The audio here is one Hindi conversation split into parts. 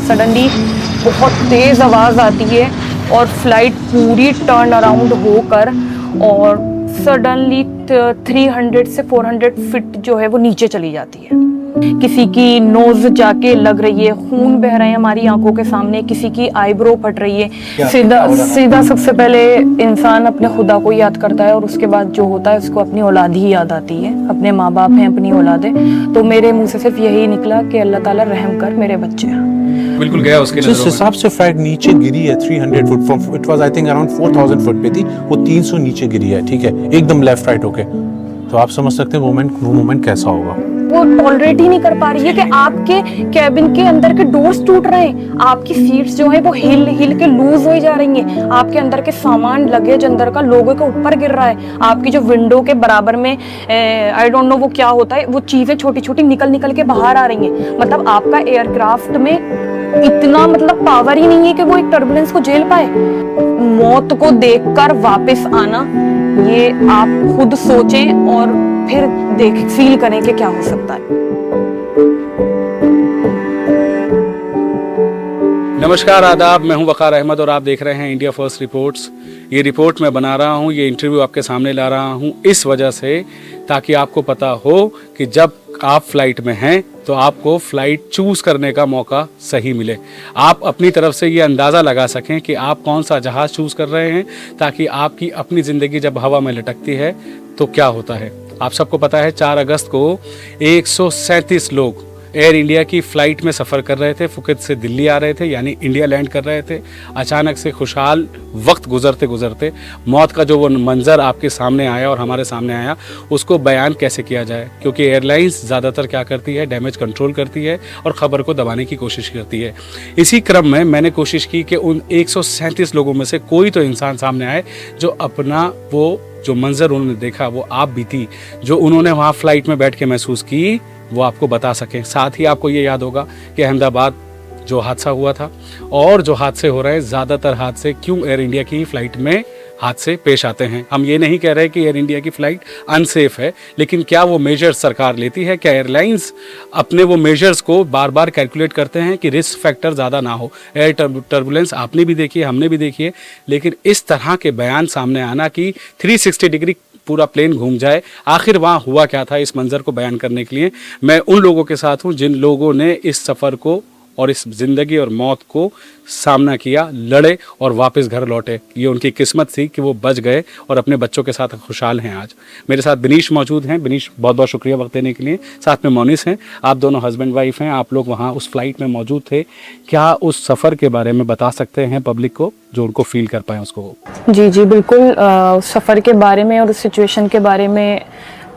सडनली बहुत तेज़ आवाज़ आती है और फ्लाइट पूरी टर्न अराउंड होकर और सडनली 300 से 400 फीट जो है वो नीचे चली जाती है। किसी की नोज जाके लग रही है, खून बह रहे हैं हमारी आंखों के सामने, किसी की आईब्रो फट रही है। सीधा सबसे पहले इंसान अपने खुदा को याद करता है और उसके बाद जो होता है उसको अपनी औलाद ही याद आती है, अपने माँ बाप हैं, अपनी औलाद है। तो मेरे मुंह से सिर्फ यही निकला कि अल्लाह ताला रहम कर मेरे बच्चे। बिल्कुल गया उसके जिस हिसाब से फ्लाइट नीचे गिरी है 300 foot, it was I think around 4000 foot पे थी, वो 300 नीचे गिरी है, ठीक है, एकदम लेफ्ट राइट होके। तो आप समझ सकते हैं वो मोमेंट कैसा होगा। वो टॉलरेट ही नहीं कर पा रही है कि आपके कैबिन के अंदर के डोर्स टूट रहे हैं, आपकी सीट्स जो है वो हिल के लूज हो जा रही हैं, आपके अंदर के सामान लगेज अंदर का लोगों के ऊपर गिर रहा है, आपकी जो विंडो के बराबर में आई डोंट नो वो क्या होता है, वो चीजें छोटी छोटी निकल के बाहर आ रही हैं। मतलब आपका एयरक्राफ्ट में इतना मतलब पावर ही नहीं है कि वो एक टर्बुलेंस को झेल पाए। मौत को देखकर वापस आना, ये आप खुद सोचें और फिर फील करें कि क्या हो सकता है। नमस्कार, आदाब, मैं हूं वकार अहमद और आप देख रहे हैं इंडिया फर्स्ट रिपोर्ट्स। ये रिपोर्ट मैं बना रहा हूं, ये इंटरव्यू आपके सामने ला रहा हूं इस वजह से ताकि आपको पता हो कि जब आप फ्लाइट में हैं तो आपको फ्लाइट चूज़ करने का मौका सही मिले। आप अपनी तरफ से ये अंदाज़ा लगा सकें कि आप कौन सा जहाज़ चूज़ कर रहे हैं, ताकि आपकी अपनी ज़िंदगी जब हवा में लटकती है तो क्या होता है। आप सबको पता है 4 अगस्त को 137 लोग एयर इंडिया की फ़्लाइट में सफ़र कर रहे थे, फुकेत से दिल्ली आ रहे थे, यानी इंडिया लैंड कर रहे थे। अचानक से खुशहाल वक्त गुजरते गुजरते मौत का जो वो मंज़र आपके सामने आया और हमारे सामने आया, उसको बयान कैसे किया जाए, क्योंकि एयरलाइंस ज़्यादातर क्या करती है, डैमेज कंट्रोल करती है और ख़बर को दबाने की कोशिश करती है। इसी क्रम में मैंने कोशिश की कि उन 137 लोगों में से कोई तो इंसान सामने आए जो अपना वो जो मंज़र उन्होंने देखा, वो आप भी थी, जो उन्होंने वहाँ फ़्लाइट में बैठ के महसूस की, वो आपको बता सकें। साथ ही आपको ये याद होगा कि अहमदाबाद जो हादसा हुआ था और जो हादसे हो रहे हैं, ज़्यादातर हादसे क्यों एयर इंडिया की फ़्लाइट में हादसे पेश आते हैं। हम ये नहीं कह रहे कि एयर इंडिया की फ़्लाइट अनसेफ है, लेकिन क्या वो मेजर्स सरकार लेती है? क्या एयरलाइंस अपने वो मेजर्स को बार बार कैलकुलेट करते हैं कि रिस्क फैक्टर ज़्यादा ना हो? एयर टर्बुलेंस आपने भी देखी है, हमने भी देखी है, लेकिन इस तरह के बयान सामने आना कि 360 डिग्री पूरा प्लेन घूम जाए, आखिर वहाँ हुआ क्या था, इस मंज़र को बयान करने के लिए मैं उन लोगों के साथ हूँ जिन लोगों ने इस सफ़र को और इस ज़िंदगी और मौत को सामना किया, लड़े और वापस घर लौटे। ये उनकी किस्मत थी कि वो बच गए और अपने बच्चों के साथ खुशहाल हैं। आज मेरे साथ बिनीश मौजूद हैं। बिनीश, बहुत बहुत शुक्रिया वक्त देने के लिए। साथ में मोनिस हैं, आप दोनों हस्बैंड वाइफ हैं। आप लोग वहाँ उस फ्लाइट में मौजूद थे, क्या उस सफ़र के बारे में बता सकते हैं पब्लिक को, जो उनको फील कर पाएँ उसको? जी बिल्कुल, उस सफ़र के बारे में और उस सिचुएशन के बारे में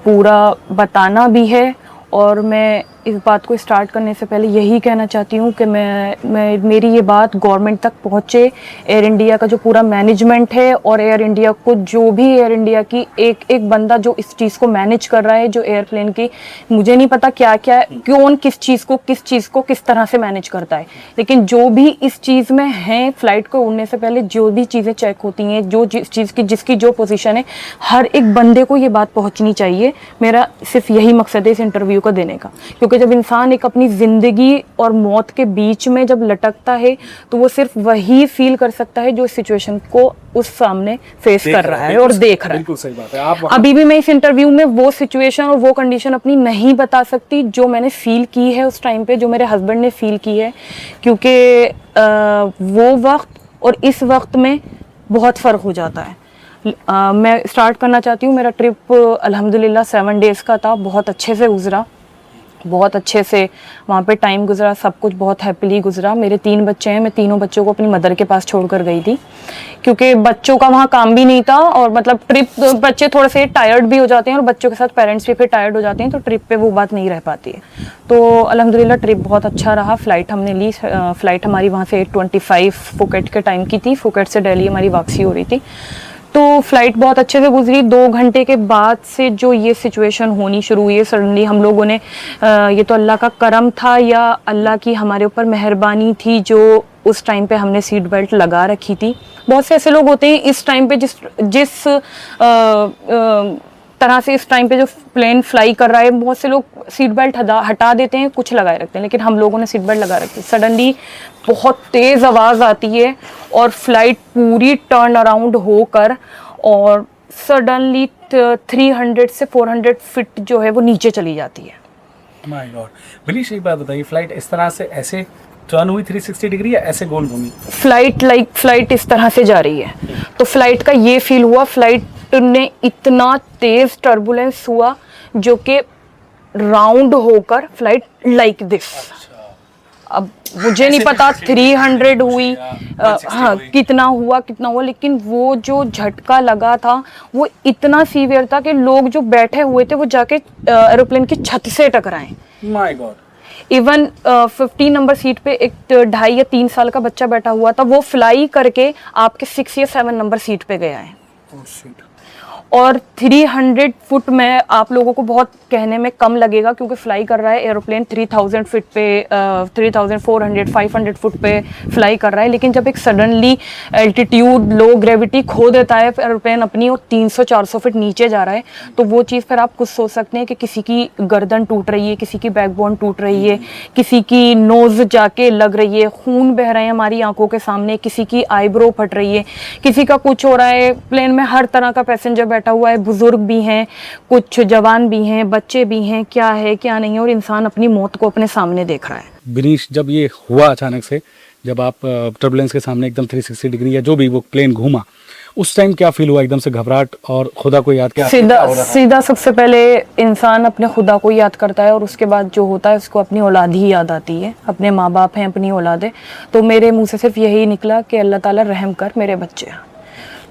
पूरा बताना भी है। और मैं इस बात को स्टार्ट करने से पहले यही कहना चाहती हूँ कि मेरी ये बात गवर्नमेंट तक पहुँचे। एयर इंडिया का जो पूरा मैनेजमेंट है और एयर इंडिया को जो भी एयर इंडिया की एक बंदा जो इस चीज़ को मैनेज कर रहा है, जो एयरप्लेन की, मुझे नहीं पता क्या क्या कौन किस चीज़ को किस तरह से मैनेज करता है, लेकिन जो भी इस चीज़ में हैं, फ़्लाइट को उड़ने से पहले जो भी चीज़ें चेक होती हैं, जो चीज़ की जिसकी जो पोजीशन है, हर एक बंदे को ये बात पहुँचनी चाहिए। मेरा सिर्फ यही मकसद है इस इंटरव्यू को देने का, क्योंकि जब इंसान एक अपनी ज़िंदगी और मौत के बीच में जब लटकता है तो वो सिर्फ वही फील कर सकता है जो इस सिचुएशन को उस सामने फेस कर रहा है और देख रहा है। बिल्कुल सही बात है। आप अभी भी मैं इस इंटरव्यू में वो सिचुएशन और वो कंडीशन अपनी नहीं बता सकती जो मैंने फील की है उस टाइम पे, जो मेरे हस्बैंड ने फील की है, क्योंकि वो वक्त और इस वक्त में बहुत फ़र्क हो जाता है। मैं स्टार्ट करना चाहती हूँ। मेरा ट्रिप अल्हम्दुलिल्लाह 7 डेज़ का था, बहुत अच्छे से गुजरा, बहुत अच्छे से वहाँ पे टाइम गुजरा, सब कुछ बहुत हैप्पीली गुजरा। मेरे 3 बच्चे हैं, मैं तीनों बच्चों को अपनी मदर के पास छोड़कर गई थी, क्योंकि बच्चों का वहाँ काम भी नहीं था और मतलब ट्रिप, बच्चे थोड़े से टायर्ड भी हो जाते हैं और बच्चों के साथ पेरेंट्स भी फिर टायर्ड हो जाते हैं, तो ट्रिप पे वो बात नहीं रह पाती है। तो अल्हम्दुलिल्लाह ट्रिप बहुत अच्छा रहा। फ़्लाइट हमने ली, फ़्लाइट हमारी वहाँ से 8:25 फुकेट के टाइम की थी, फुकेट से दिल्ली हमारी वापसी हो रही थी। तो फ़्लाइट बहुत अच्छे से गुजरी। 2 घंटे के बाद से जो ये सिचुएशन होनी शुरू हुई है, सडनली हम लोगों ने ये तो अल्लाह का करम था या अल्लाह की हमारे ऊपर मेहरबानी थी, जो उस टाइम पे हमने सीट बेल्ट लगा रखी थी। बहुत से ऐसे लोग होते हैं इस टाइम पे जिस तरह से इस टाइम पे जो प्लेन फ्लाई कर रहा है, बहुत से लोग सीट बेल्ट हटा देते हैं, कुछ लगाए रखते हैं, लेकिन हम लोगों ने सीट बेल्ट लगा रखी है। सडनली बहुत तेज़ आवाज़ आती है और फ्लाइट पूरी टर्न अराउंड होकर और सडनली 300 से 400 फीट जो है वो नीचे चली जाती है। My God. बिनीश, एक बात बताइए, फ्लाइट इस तरह से ऐसे टर्न हुई 360 डिग्री या ऐसे गोल घूमी? फ्लाइट इस तरह से जा रही है, तो फ्लाइट का ये फील हुआ, फ्लाइट ने इतना तेज टर्बुलेंस हुआ जो कि राउंड होकर फ्लाइट लाइक दिस। अब मुझे नहीं पता 300 हुई हाँ कितना हुआ, लेकिन वो जो झटका लगा था वो इतना सीवियर था कि लोग जो बैठे हुए थे वो जाके एरोप्लेन की छत से टकराए। My God. Even 15 number seat पे एक 2.5 या 3 साल का बच्चा बैठा हुआ था, वो फ्लाई करके आपके 6 या 7 नंबर सीट पे गया है। और 300 फुट में आप लोगों को बहुत कहने में कम लगेगा क्योंकि फ्लाई कर रहा है एरोप्लेन 3000 फीट पे 3400 500 फुट पे फ्लाई कर रहा है, लेकिन जब एक सडनली एल्टीट्यूड लो ग्रेविटी खो देता है एरोप्लेन अपनी और 300-400 फीट नीचे जा रहा है, तो वो चीज़ फिर आप कुछ सोच सकते हैं कि किसी की गर्दन टूट रही है, किसी की बैकबोन टूट रही है, किसी की नोज जाके लग रही है, खून बह रहे हैं हमारी आंखों के सामने, किसी की आईब्रो फट रही है, किसी का कुछ हो रहा है। प्लेन में हर तरह का पैसेंजर बैठा हुआ है, बुजुर्ग भी हैं, कुछ जवान भी हैं, बच्चे भी हैं, क्या है क्या नहीं है, और इंसान अपनी मौत को अपने सामने देख रहा है। बिनीश, जब ये हुआ अचानक से, जब आप टर्बुलेंस के सामने एकदम 360 डिग्री या जो भी वो प्लेन घूमा, उस टाइम क्या फील हुआ? एकदम से घबराहट और खुदा को याद किया? सीधा सबसे पहले इंसान अपने खुदा को याद करता है और उसके बाद जो होता है उसको अपनी औलाद ही याद आती है, अपने माँ बाप हैं, अपनी औलाद है। तो मेरे मुंह से सिर्फ यही निकला कि अल्लाह ताला रहम कर मेरे बच्चे।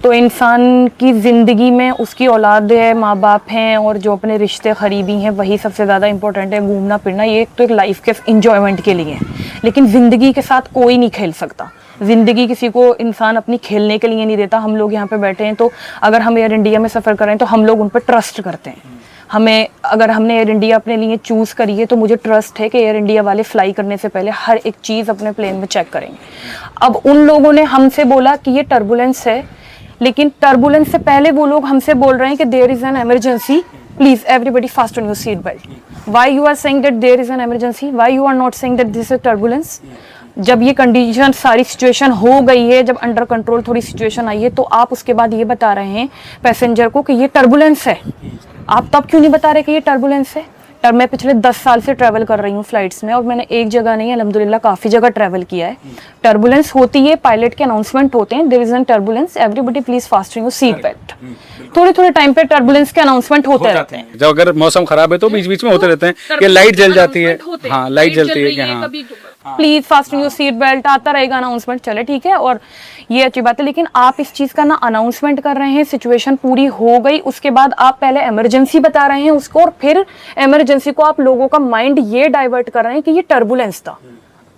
तो इंसान की ज़िंदगी में उसकी औलाद है, माँ बाप हैं और जो अपने रिश्ते करीबी हैं वही सबसे ज़्यादा इंपॉर्टेंट है। घूमना फिरना ये तो एक लाइफ के इंजॉयमेंट के लिए है, लेकिन ज़िंदगी के साथ कोई नहीं खेल सकता। ज़िंदगी किसी को इंसान अपनी खेलने के लिए नहीं देता। हम लोग यहाँ पे बैठे हैं तो अगर हम एयर इंडिया में सफ़र कर रहे हैं तो हम लोग उन पर ट्रस्ट करते हैं। हमें अगर हमने एयर इंडिया अपने लिए चूज़ करी है तो मुझे ट्रस्ट है कि एयर इंडिया वाले फ्लाई करने से पहले हर एक चीज़ अपने प्लेन में चेक करेंगे। अब उन लोगों ने हमसे बोला कि ये टर्बुलेंस है, लेकिन टर्बुलेंस से पहले वो लोग हमसे बोल रहे हैं कि there is an emergency, please everybody fasten your seat belt. Why you are saying that there is an emergency, why you are not saying that this is turbulence? जब ये कंडीशन सारी सिचुएशन हो गई है, जब अंडर कंट्रोल थोड़ी सिचुएशन आई है, तो आप उसके बाद ये बता रहे हैं पैसेंजर को कि ये टर्बुलेंस है। आप तब क्यों नहीं बता रहे कि ये टर्बुलेंस है? मैं पिछले 10 साल से ट्रैवल कर रही हूँ फ्लाइट्स में और मैंने एक जगह नहीं, अल्हम्दुलिल्लाह काफ़ी जगह ट्रैवल किया है। टर्बुलेंस होती है, पायलट के अनाउंसमेंट होते हैं, there is an turbulence, everybody please fasten your seat belt. थोड़े टाइम पे टर्बुलेंस के अनाउंसमेंट होते रहते हैं। जब अगर मौसम खराब है तो बीच बीच में होते रहते हैं कि लाइट जल जाती है। हाँ, लाइट जलती है कि हाँ please fasten your seat belt, आता रहेगा अनाउंसमेंट, चले ठीक है, और ये अच्छी बात है। लेकिन आप इस चीज़ का ना अनाउंसमेंट कर रहे हैं, सिचुएशन पूरी हो गई, उसके बाद आप पहले इमरजेंसी बता रहे हैं उसको और फिर इमरजेंसी को आप लोगों का माइंड ये डाइवर्ट कर रहे हैं कि ये टर्बुलेंस था।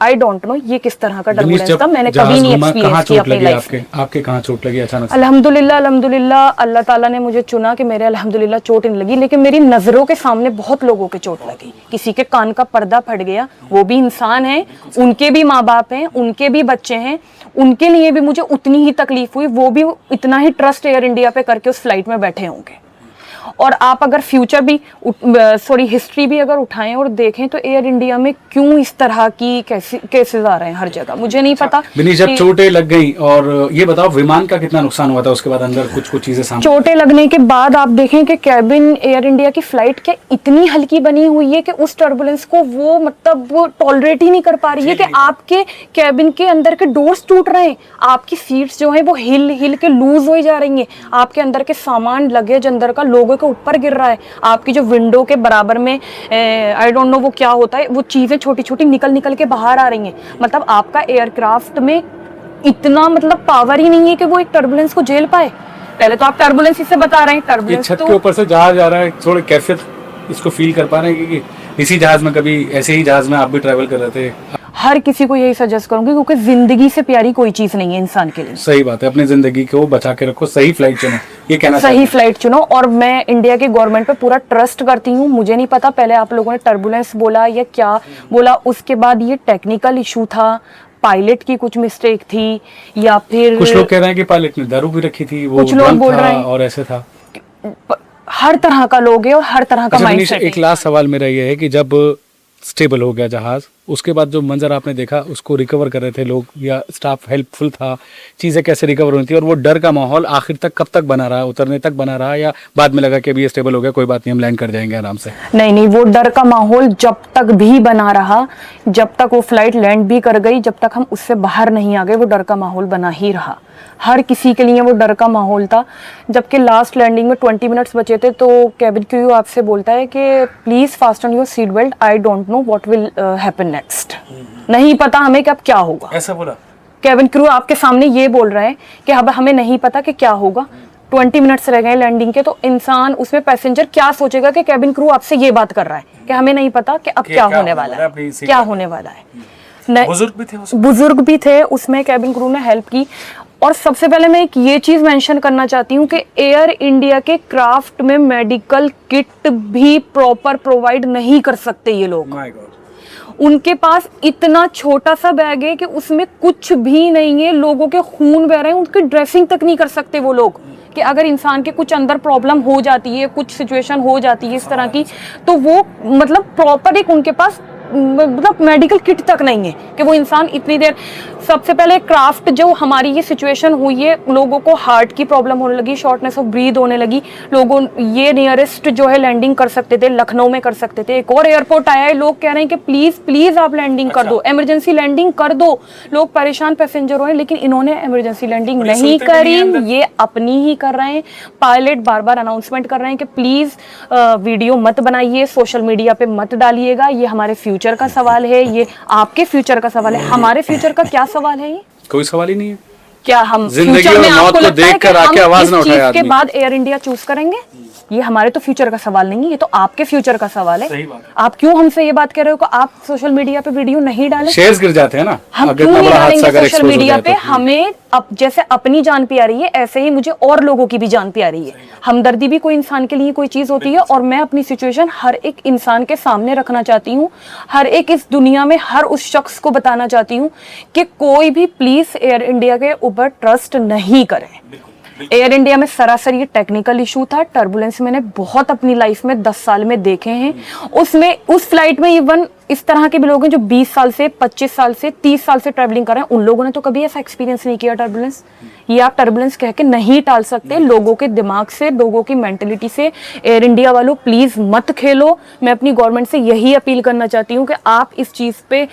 आई डोंट नो ये किस तरह का टर्बुलेंस था, मैंने कभी नहीं एक्सपीरियंस किया अपनी लाइफ में। आपके कहाँ चोट लगी अचानक? अल्हम्दुलिल्लाह अल्लाह ताला ने मुझे चुना कि मेरे अल्हम्दुलिल्लाह चोट नहीं लगी, लेकिन मेरी नज़रों के सामने बहुत लोगों के चोट लगी। किसी के कान का पर्दा फट गया, वो भी इंसान है, उनके भी माँ बाप हैं, उनके भी बच्चे हैं, उनके लिए भी मुझे उतनी ही तकलीफ हुई। वो भी इतना ही ट्रस्ट एयर इंडिया पे करके उस फ्लाइट में बैठे होंगे। और आप अगर फ्यूचर भी हिस्ट्री भी अगर उठाएं और देखें तो एयर इंडिया में क्यों इस तरह की केसेस आ रहे हैं हर जगह, मुझे नहीं पता। बिनीश, जब चोटें लग गई, और ये बताओ विमान का कितना नुकसान हुआ था उसके बाद? अंदर कुछ चीजें सामने चोटें लगने के बाद आप देखें कि कैबिन एयर इंडिया की फ्लाइट के इतनी हल्की बनी हुई है कि उस टर्बुलेंस को वो टॉलरेट ही नहीं कर पा रही है कि आपके कैबिन के अंदर के डोर्स टूट रहे हैं, आपकी सीट्स जो है वो हिल के लूज हो जा रही हैं, आपके अंदर के सामान लगेज अंदर का लोगों के ऊपर गिर रहा है, आपकी जो विंडो के बराबर में आई डोंट नो वो क्या होता है, वो चीजें छोटी छोटी निकल के बाहर आ रही हैं। मतलब आपका एयरक्राफ्ट में इतना पावर ही नहीं है कि वो एक टर्बुलेंस को झेल पाए। पहले तो आप टर्बुलेंस इससे बता रहे हैं, टर्बुलेंस छत के ऊपर से जहाज जा रहा है, थोड़ी कैफियत इसको फील कर पा रहे हैं क्योंकि इसी जहाज में, कभी ऐसे ही जहाज में आप भी ट्रैवल कर रहे थे। हर किसी को यही सजेस्ट करूंगी क्योंकि जिंदगी से प्यारी कोई चीज नहीं है इंसान के लिए। सही बात है, अपनी जिंदगी को बचा के रखो, सही फ्लाइट चुनो, ये कहना सही फ्लाइट चुनो। और मैं इंडिया की गवर्नमेंट पे पूरा ट्रस्ट करती हूँ। मुझे नहीं पता पहले आप लोगों ने टर्बुलेंस बोला या क्या बोला, उसके बाद ये टेक्निकल इशू था, पायलट की कुछ मिस्टेक थी, या फिर कुछ लोग कह रहे हैं कि पायलट ने दारू भी रखी थी, वो कुछ लोग बोल रहे हैं और ऐसे था। हर तरह का लोग है और हर तरह का अच्छा माइंड मनीष, सेट एक लास्ट सवाल मेरा ये है कि जब स्टेबल हो गया जहाज, उसके बाद जो मंजर आपने देखा उसको रिकवर कर रहे थे लोग या स्टाफ हेल्पफुल था, चीज़ें कैसे रिकवर होती थी, और वो डर का माहौल आखिर तक कब तक बना रहा, उतरने तक बना रहा, या बाद में लगा कि अभी ये स्टेबल हो गया, कोई बात नहीं, हम लैंड कर जाएंगे आराम से? नहीं, वो डर का माहौल जब तक भी बना रहा, जब तक वो फ्लाइट लैंड भी कर गई, जब तक हम उससे बाहर नहीं आ गए, वो डर का माहौल बना ही रहा। हर किसी के लिए वो डर का माहौल था। जबकि लास्ट लैंडिंग में 20 मिनट्स बचे थे तो कैबिन क्रू आपसे बोलता है कि please fasten your seat belt, I don't know what will happen next. नहीं पता हमें कि अब क्या होगा। ऐसा बोला कैबिन क्रू आपके सामने ये बोल रहा है कि अब हमें नहीं पता कि क्या होगा। 20 मिनट्स रह गए लैंडिंग के, तो इंसान उसमें पैसेंजर क्या सोचेगा कि कैबिन क्रू आपसे ये बात कर रहा है कि हमें नहीं पता कि अब क्या होने वाला है, क्या होने वाला है। बुजुर्ग भी थे उसमें, कैबिन क्रू ने हेल्प की। और सबसे पहले मैं एक ये चीज मेंशन करना चाहती हूँ कि एयर इंडिया के क्राफ्ट में मेडिकल किट भी प्रॉपर प्रोवाइड नहीं कर सकते ये लोग। उनके पास इतना छोटा सा बैग है कि उसमें कुछ भी नहीं है, लोगों के खून बह रहे हैं, उनकी ड्रेसिंग तक नहीं कर सकते वो लोग कि अगर इंसान के कुछ अंदर प्रॉब्लम हो जाती है, कुछ सिचुएशन हो जाती है इस तरह की, तो वो मतलब प्रॉपर एक उनके पास मतलब मेडिकल किट तक नहीं है कि वो इंसान इतनी देर। सबसे पहले क्राफ्ट जो हमारी ये सिचुएशन हुई है, लोगों को हार्ट की प्रॉब्लम होने लगी, शॉर्टनेस ऑफ ब्रीथ होने लगी, लोगों ये नियरेस्ट जो है लैंडिंग कर सकते थे, लखनऊ में कर सकते थे। एक और एयरपोर्ट आया है, लोग कह रहे हैं कि प्लीज प्लीज आप लैंडिंग कर दो, इमरजेंसी लैंडिंग कर दो। लोग परेशान पैसेंजर हुए, लेकिन इन्होंने इमरजेंसी लैंडिंग नहीं करी, ये अपनी ही कर रहे हैं। पायलट बार बार अनाउंसमेंट कर रहे हैं कि प्लीज वीडियो मत बनाइए, सोशल मीडिया पे मत डालिएगा, ये हमारे फ्यूचर का सवाल है, ये आपके फ्यूचर का सवाल है, हमारे फ्यूचर का क्या सवाल है? ये कोई सवाल ही नहीं है। क्या हम जिंदगी फ्यूचर में और मौत आपको को लगता है कि देखकर आके हम आवाज इस ना उठाए चीज के आदमी। बाद एयर इंडिया चूज करेंगे? ये हमारे तो फ्यूचर का सवाल नहीं है, ये तो आपके फ्यूचर का सवाल है। सही बात है। आप क्यों हमसे ये बात कह रहे हो कि आप सोशल मीडिया पे वीडियो नहीं डालें? शेयर्स गिर जाते हैं ना, हम अगर क्यों इतना नहीं बड़ा हादसा डालेंगे अगर सोशल expose हो मीडिया जाए पे? तो। हमें अब जैसे अपनी जान प्यारी है, ऐसे ही मुझे और लोगों की भी जान प्यारी है। हमदर्दी भी कोई इंसान के लिए कोई चीज होती है, और मैं अपनी सिचुएशन हर एक इंसान के सामने रखना चाहती हूँ। हर एक इस दुनिया में हर उस शख्स को बताना चाहती हूँ कि कोई भी प्लीज एयर इंडिया के ऊपर ट्रस्ट नहीं करे। एयर इंडिया में सरासर ये टेक्निकल इशू था। टर्बुलेंस मैंने बहुत अपनी लाइफ में 10 साल में देखे हैं। उसमें उस फ्लाइट में इवन इस तरह के भी लोग हैं जो 20 साल से, 25 साल से, 30 साल से ट्रैवलिंग कर रहे हैं, उन लोगों ने तो कभी ऐसा एक्सपीरियंस नहीं किया टर्बुलेंस। ये आप टर्बुलेंस कह के नहीं टाल सकते। लोगों के दिमाग से, लोगों की मेंटेलिटी से एयर इंडिया वालों प्लीज मत खेलो। मैं अपनी गवर्नमेंट से यही अपील करना चाहती हूँ कि आप इस चीज पे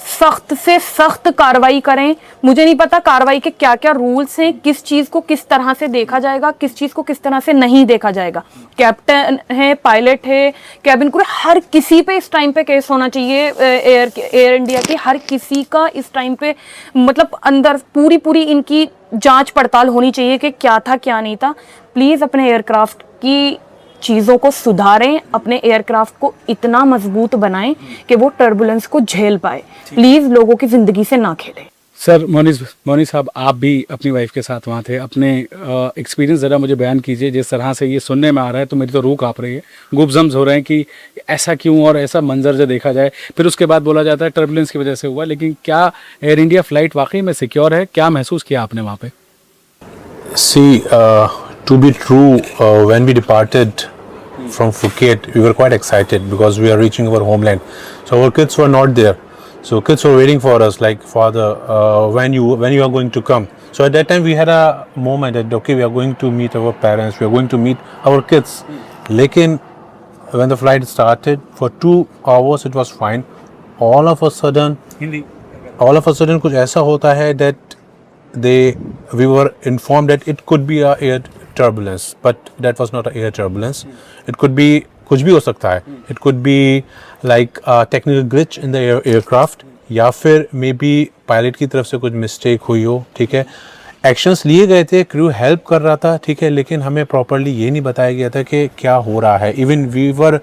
सख्त से सख्त कार्रवाई करें। मुझे नहीं पता कार्रवाई के क्या क्या रूल्स हैं, किस चीज को किस तरह से देखा जाएगा, किस चीज को किस तरह से नहीं देखा जाएगा। कैप्टन है, पायलट है, कैबिन क्रू, हर किसी पे इस टाइम पे केस होना चाहिए। एयर इंडिया की हर किसी का इस टाइम पे मतलब अंदर पूरी इनकी जांच पड़ताल होनी चाहिए कि क्या था क्या नहीं था। प्लीज अपने एयरक्राफ्ट की चीज़ों को सुधारें, अपने एयरक्राफ्ट को इतना मजबूत बनाएं कि वो टर्बुलेंस को झेल पाए। प्लीज लोगों की जिंदगी से ना खेलें। सर मोनी साहब, आप भी अपनी वाइफ के साथ वहाँ थे, अपने एक्सपीरियंस ज़रा मुझे बयान कीजिए। जिस तरह से ये सुनने में आ रहा है तो मेरी तो रूह काँप रही है, गुब्जम्स हो रहे हैं कि ऐसा क्यों, और ऐसा मंजर जो देखा जाए। फिर उसके बाद बोला जाता है टर्बुलेंस की वजह से हुआ, लेकिन क्या एयर इंडिया फ्लाइट वाकई में सिक्योर है? क्या महसूस किया आपने वहाँ पे? See, to be true, when we departed from Phuket, we were quite excited because we are reaching our homeland. So our kids were not there. So kids were waiting for us, like, father, when you are going to come. So at that time we had a moment that okay, we are going to meet our parents, we are going to meet our kids. Lekin when the flight started, for 2 hours it was fine. All of a sudden कुछ ऐसा होता है that we were informed that it could be a air turbulence, but that was not a air turbulence. It could be कुछ भी हो सकता है. It could be like a technical glitch in the aircraft, या फिर मे बी पायलट की तरफ से कुछ मिस्टेक हुई हो. ठीक है, एक्शंस लिए गए थे, क्रू हेल्प कर रहा था, ठीक है, लेकिन हमें प्रॉपरली ये नहीं बताया गया था कि क्या हो रहा है. Even we were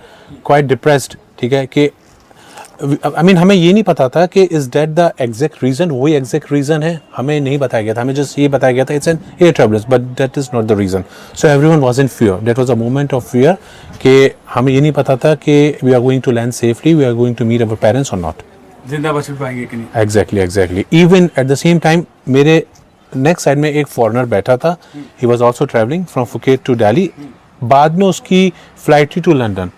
quite depressed. ठीक है, कि हमें ये नहीं पता था कि is that the exact reason, वही एग्जैक्ट रीज़न है, हमें नहीं बताया गया था. हमें जस्ट ये बताया गया था it's an air troubles, but that is not the reason. So everyone was in fear. That was a moment of fear कि हमें ये नहीं पता था कि we are going to land safely, we are going to meet our parents और नॉट. जिंदा बच पाएंगे कि नहीं? Exactly. Even at the same time मेरे नेक्स्ट साइड में एक फॉरेनर बैठा था. He was also travelling from Phuket to Delhi. बाद में उसकी फ्लाइट थी टू लंदन।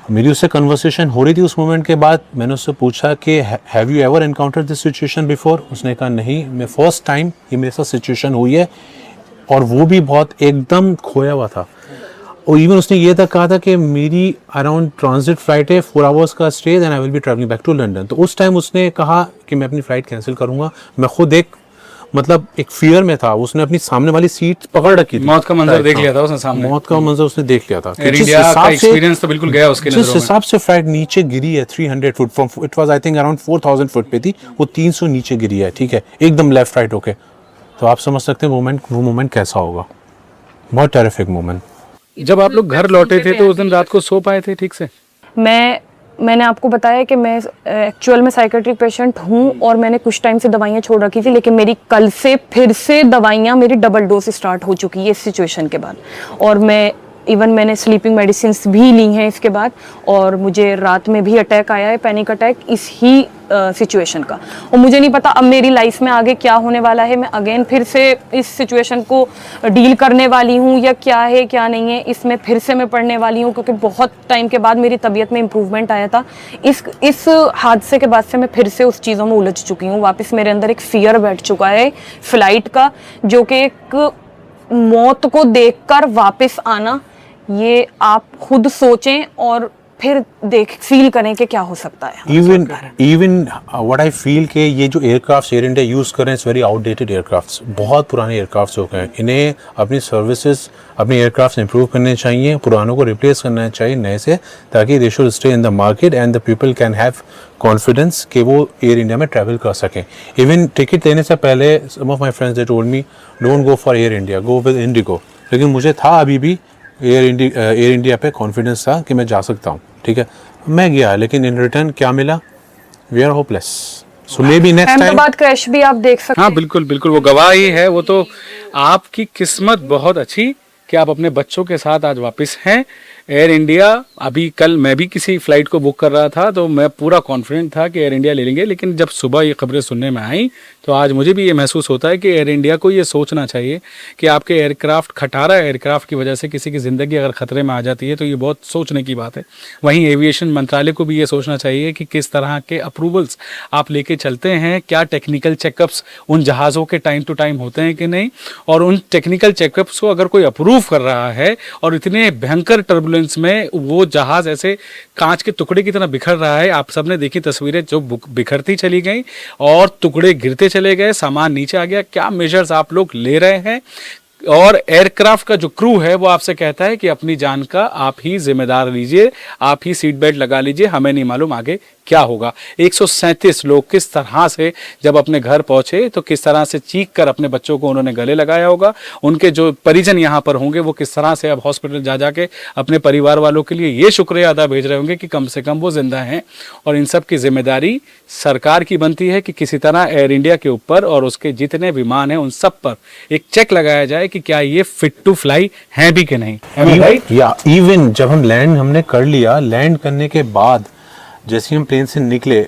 मेरी उससे कन्वर्सेशन हो रही थी उस मोमेंट के बाद। मैंने उससे पूछा कि have you ever encountered this situation before? उसने कहा नहीं, मैं फर्स्ट टाइम ये मेरे साथ सिचुएशन हुई है, और वो भी बहुत एकदम खोया हुआ था। और इवन उसने ये तक कहा था कि मेरी अराउंड ट्रांजिट फ्लाइट है 4 आवर्स का stay, then I will be travelling back to London. तो उस टाइम उसने कहा कि मैं अपनी फ़्लाइट कैंसिल करूँगा। मैं खुद एक फियर में था। उसने अपनी सामने वाली सीट पकड़ रखी थी। मौत का मंजर देख लिया था उसने सामने। मौत का मंजर उसने देख लिया था। एयर इंडिया का एक्सपीरियंस तो बिल्कुल गया उसके नजरों में। जिस हिसाब से फ्लाइट नीचे गिरी है 300 foot from, it was I think around 4000 foot पे थी, वो 300 नीचे गिरी है, ठीक है, एकदम लेफ्ट राइट होके। तो आप समझ सकते हैं वो मोमेंट कैसा होगा। बहुत टेरिफिक मोमेंट। जब आप लोग घर लौटे थे तो उस दिन रात को सो पाए थे ठीक से? मैंने आपको बताया कि मैं एक्चुअल में साइकेट्रिक पेशेंट हूँ और मैंने कुछ टाइम से दवाइयाँ छोड़ रखी थी, लेकिन मेरी कल से फिर से दवाइयाँ मेरी डबल डोज स्टार्ट हो चुकी है इस सिचुएशन के बाद। और मैंने स्लीपिंग मेडिसिन भी ली हैं इसके बाद, और मुझे रात में भी अटैक आया है, पैनिक अटैक, इस ही सिचुएशन का। और मुझे नहीं पता अब मेरी लाइफ में आगे क्या होने वाला है। मैं अगेन फिर से इस सिचुएशन को डील करने वाली हूँ या क्या है क्या नहीं है, इसमें फिर से मैं पढ़ने वाली हूँ, क्योंकि बहुत टाइम के बाद मेरी तबीयत में इम्प्रूवमेंट आया था। इस हादसे के बाद से मैं फिर से उस चीज़ों में उलझ चुकी हूँ। वापस मेरे अंदर एक फियर बैठ चुका है फ्लाइट का, जो कि एक मौत को देखकर वापस आना, ये आप खुद सोचें और फिर फील करें कि क्या हो सकता है। इवन व्हाट आई फील कि ये जो एयरक्राफ्ट एयर इंडिया यूज़ कर रहे हैं, इट्स वेरी आउटडेटेड एयरक्राफ्ट्स, बहुत पुराने एयरक्राफ्ट्स हो गए। इन्हें अपनी सर्विसेज, अपने एयरक्राफ्ट्स इंप्रूव करने चाहिए, पुरानों को रिप्लेस करना चाहिए नए से, ताकि they should stay in the market and the people can have confidence कि वो एयर इंडिया में ट्रैवल कर सकें। इवन टिकट लेने से पहले some of my friends they told me don't go for Air India, go with IndiGo. लेकिन मुझे था अभी भी एयर इंडिया पे कॉन्फिडेंस था कि मैं जा सकता हूँ, ठीक है। मैं गया, लेकिन इन रिटर्न क्या मिला? We are hopeless. So maybe next time. Ahmedabad crash भी आप देख सकते हैं। हाँ बिल्कुल बिल्कुल, वो गवाह ही है। वो तो आपकी किस्मत बहुत अच्छी कि आप अपने बच्चों के साथ आज वापस हैं। एयर इंडिया, अभी कल मैं भी किसी फ्लाइट को बुक कर रहा था तो मैं पूरा कॉन्फिडेंट था कि एयर इंडिया ले लेंगे, लेकिन जब सुबह ये खबरें सुनने में आई तो आज मुझे भी ये महसूस होता है कि एयर इंडिया को ये सोचना चाहिए कि आपके एयरक्राफ्ट, खटारा एयरक्राफ्ट की वजह से किसी की ज़िंदगी अगर खतरे में आ जाती है तो ये बहुत सोचने की बात है। वहीं एविएशन मंत्रालय को भी ये सोचना चाहिए कि किस तरह के अप्रूवल्स आप लेके चलते हैं, क्या टेक्निकल चेकअप्स उन जहाज़ों के टाइम टू टाइम होते हैं कि नहीं, और उन टेक्निकल चेकअप्स को अगर कोई अप्रूव कर रहा है और इतने भयंकर टर्बुलेंस में वो जहाज ऐसे कांच के टुकड़े की तरह बिखर रहा है। आप सबने देखी तस्वीरें, जो बिखरती चली गई और टुकड़े गिरते चले गए, सामान नीचे आ गया। क्या मेजर्स आप लोग ले रहे हैं? और एयरक्राफ्ट का जो क्रू है वो आपसे कहता है कि अपनी जान का आप ही जिम्मेदार लीजिए, आप ही सीट बेल्ट लगा लीजिए, हमें नहीं मालूम आगे क्या होगा। 137 लोग किस तरह से जब अपने घर पहुंचे तो किस तरह से चीख कर अपने बच्चों को उन्होंने गले लगाया होगा। उनके जो परिजन यहाँ पर होंगे वो किस तरह से अब हॉस्पिटल जा जाके अपने परिवार वालों के लिए ये शुक्रिया अदा भेज रहे होंगे कि कम से कम वो जिंदा हैं। और इन सब की जिम्मेदारी सरकार की बनती है कि किसी तरह एयर इंडिया के ऊपर और उसके जितने विमान हैं उन सब पर एक चेक लगाया जाए कि क्या ये फिट टू फ्लाई हैं भी कि नहीं। या इवन जब हमने कर लिया, लैंड करने के बाद जैसे हम प्लेन से निकले,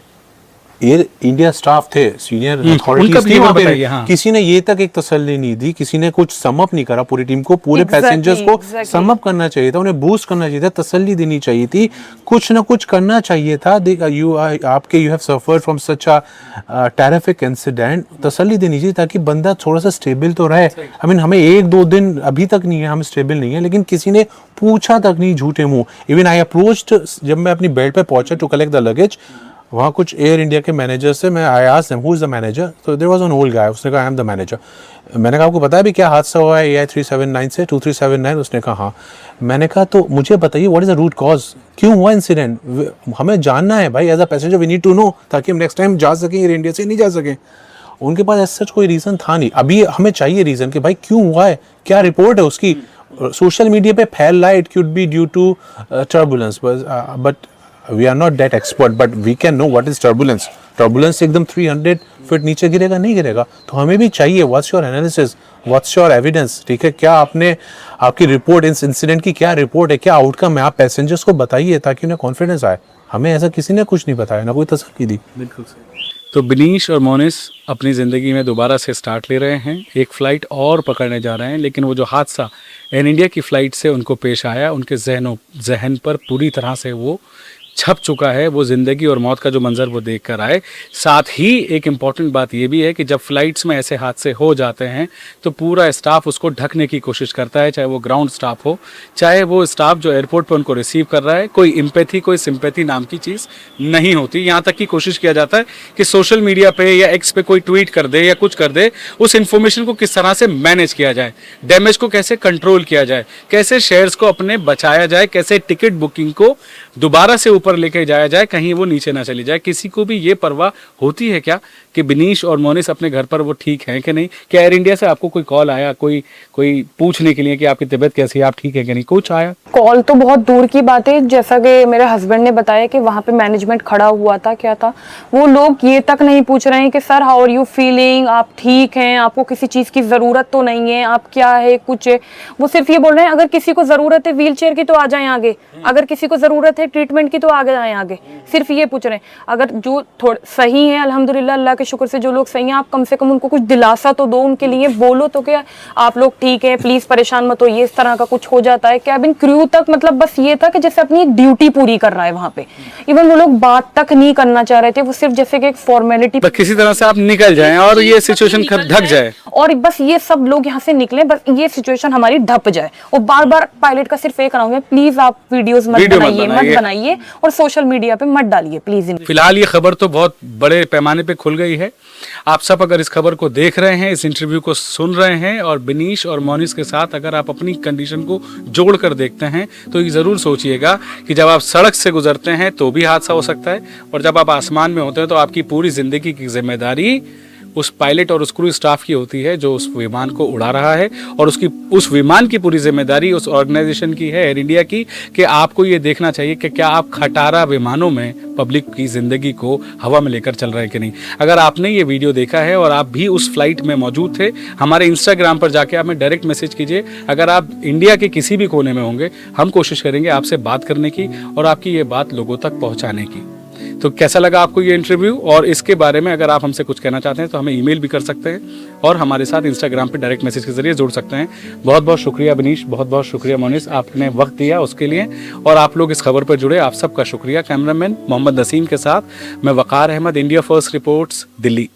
एयर इंडिया स्टाफ थे, सीनियर अथॉरिटीज थी वहाँ पे, हाँ। किसी ने ये तक एक तसल्ली नहीं दी, किसी ने कुछ समअप नहीं करा पूरी टीम को, पूरे पैसेंजर्स को समअप करना चाहिए था, उन्हें बूस्ट करना चाहिए था, तसल्ली देनी चाहिए थी, कुछ ना कुछ करना चाहिए था। You have suffered from such a terrific incident, तसल्ली देनी चाहिए ताकि बंदा थोड़ा सा स्टेबल तो रहे। आई मीन हमें 1-2 दिन अभी तक नहीं है, हम स्टेबल नहीं है, लेकिन किसी ने पूछा तक नहीं झूठे मुंह। इवन आई अप्रोच्ड, जब मैं अपनी बेल्ट पे पहुंचा टू कलेक्ट द लगेज, वहाँ कुछ एयर इंडिया के मैनेजर से मैं I asked them who is the manager, तो there was an old guy, उसने कहा आई एम द मैनेजर। मैंने कहा आपको पता है भी क्या हादसा हुआ है AI 379 से 2379? उसने कहा हाँ। मैंने कहा तो मुझे बताइए what is the root cause, क्यों हुआ इंसिडेंट, हमें जानना है भाई, as a passenger we need to know, ताकि हम नेक्स्ट टाइम जा सकें, एयर इंडिया से नहीं जा सकें। उनके पास ऐसा कोई रीज़न था नहीं। अभी हमें चाहिए रीज़न कि भाई क्यों हुआ है, क्या रिपोर्ट है उसकी। सोशल मीडिया पे फैल रहा है it could be due to turbulence, but we are not that expert, but we can know what is turbulence. Turbulence एकदम 300 फीट नीचे गिरेगा नहीं गिरेगा, तो हमें भी चाहिए what's your analysis, what's your evidence, ठीक है, क्या आपकी रिपोर्ट, इस इंसिडेंट की क्या रिपोर्ट है, क्या आउटकम है, आप पैसेंजर्स को बताइए ताकि उन्हें कॉन्फिडेंस आए। हमें ऐसा किसी ने कुछ नहीं बताया, ना कोई तसल्ली दी। बिल्कुल सही। तो बिनीश और मोनिस अपनी ज़िंदगी में दोबारा से स्टार्ट ले रहे हैं, एक फ़्लाइट और पकड़ने जा रहे हैं, लेकिन वो जो हादसा एयर इंडिया की फ़्लाइट से उनको पेश आया, उनके जहन पर पूरी तरह से वो छप चुका है। वो ज़िंदगी और मौत का जो मंज़र वो देख कर आए। साथ ही एक इम्पॉर्टेंट बात ये भी है कि जब फ़्लाइट्स में ऐसे हादसे हो जाते हैं तो पूरा स्टाफ उसको ढकने की कोशिश करता है, चाहे वो ग्राउंड स्टाफ हो, चाहे वो स्टाफ जो एयरपोर्ट पर उनको रिसीव कर रहा है। कोई एम्पैथी, कोई सिंपैथी नाम की चीज़ नहीं होती। यहाँ तक कि कोशिश किया जाता है कि सोशल मीडिया पे या एक्स पे कोई ट्वीट कर दे या कुछ कर दे, उस इन्फॉर्मेशन को किस तरह से मैनेज किया जाए, डैमेज को कैसे कंट्रोल किया जाए, कैसे शेयर्स को अपने बचाया जाए, कैसे टिकट बुकिंग को दोबारा से ऊपर लेके जाया जाए, कहीं वो नीचे ना चली जाए। किसी को भी ये परवाह होती है क्या कि बिनीश और मोनिस अपने घर पर वो ठीक हैं कि नहीं? क्या एयर इंडिया से आपको कोई कॉल आया, कोई पूछने के लिए कि आपकी तबीयत कैसी है, आप ठीक है कि नहीं? कुछ आया? कॉल तो बहुत दूर की बात है। जैसा कि मेरे हस्बैंड ने बताया कि वहाँ पे मैनेजमेंट खड़ा हुआ था, क्या था, वो लोग ये तक नहीं पूछ रहे हैं कि sir how are you feeling, आप ठीक हैं, आपको किसी चीज़ की ज़रूरत तो नहीं है, आप क्या है कुछ है। वो सिर्फ ये बोल रहे हैं अगर किसी को ज़रूरत है व्हील चेयर की तो आ जाएं आगे, अगर किसी को ज़रूरत है ट्रीटमेंट की तो आ जाएं आगे। सिर्फ ये पूछ रहे हैं। अगर जो थोड़ा सही है, अल्हम्दुलिल्लाह अल्लाह के शुक्र से जो लोग सही हैं, आप कम से कम उनको कुछ दिलासा तो दो, उनके लिए बोलो तो क्या आप लोग ठीक है, प्लीज़ परेशान मत हो। ये इस तरह का कुछ हो जाता है। कैबिन क्रू तक मतलब बस ये था कि जैसे अपनी एक ड्यूटी पूरी कर रहा है वहाँ पे। इवन वो लोग बात तक नहीं करना चाह रहे थे, वो सिर्फ जैसे कि एक फॉर्मेलिटी, बस किसी तरह से आप निकल जाएं और ये सिचुएशन ढक जाए, और बस ये सब लोग यहाँ से निकले, बस ये सिचुएशन हमारी ढप जाए। और बार बार पायलट का सिर्फ एक कहूँगा, प्लीज आप वीडियोस मत बनाइए और सोशल मीडिया पे मत डालिए प्लीज। फिलहाल ये खबर तो बहुत बड़े पैमाने पे खुल गई है। आप सब अगर इस खबर को देख रहे हैं, इस इंटरव्यू को सुन रहे हैं और बिनीश और मोनिस के साथ अगर आप अपनी कंडीशन को जोड़ कर देखते हैं तो ये ज़रूर सोचिएगा कि जब आप सड़क से गुजरते हैं तो भी हादसा हो सकता है, और जब आप आसमान में होते हैं तो आपकी पूरी ज़िंदगी की जिम्मेदारी उस पायलट और उस क्रू स्टाफ की होती है जो उस विमान को उड़ा रहा है, और उस विमान की पूरी जिम्मेदारी उस ऑर्गेनाइजेशन की है, एयर इंडिया की, कि आपको ये देखना चाहिए कि क्या आप खटारा विमानों में पब्लिक की ज़िंदगी को हवा में लेकर चल रहे हैं कि नहीं। अगर आपने ये वीडियो देखा है और आप भी उस फ्लाइट में मौजूद थे, हमारे इंस्टाग्राम पर जाके आप हमें डायरेक्ट मैसेज कीजिए। अगर आप इंडिया के किसी भी कोने में होंगे, हम कोशिश करेंगे आपसे बात करने की और आपकी ये बात लोगों तक पहुँचाने की। तो कैसा लगा आपको ये इंटरव्यू, और इसके बारे में अगर आप हमसे कुछ कहना चाहते हैं तो हमें ईमेल भी कर सकते हैं और हमारे साथ इंस्टाग्राम पे डायरेक्ट मैसेज के जरिए जुड़ सकते हैं। बहुत बहुत शुक्रिया बिनीश, बहुत बहुत शुक्रिया मोनिस, आपने वक्त दिया उसके लिए, और आप लोग इस खबर पर जुड़े, आप सबका शुक्रिया। कैमरामैन मोहम्मद नसीम के साथ मैं Waqar Ahmed, India first reports, Delhi.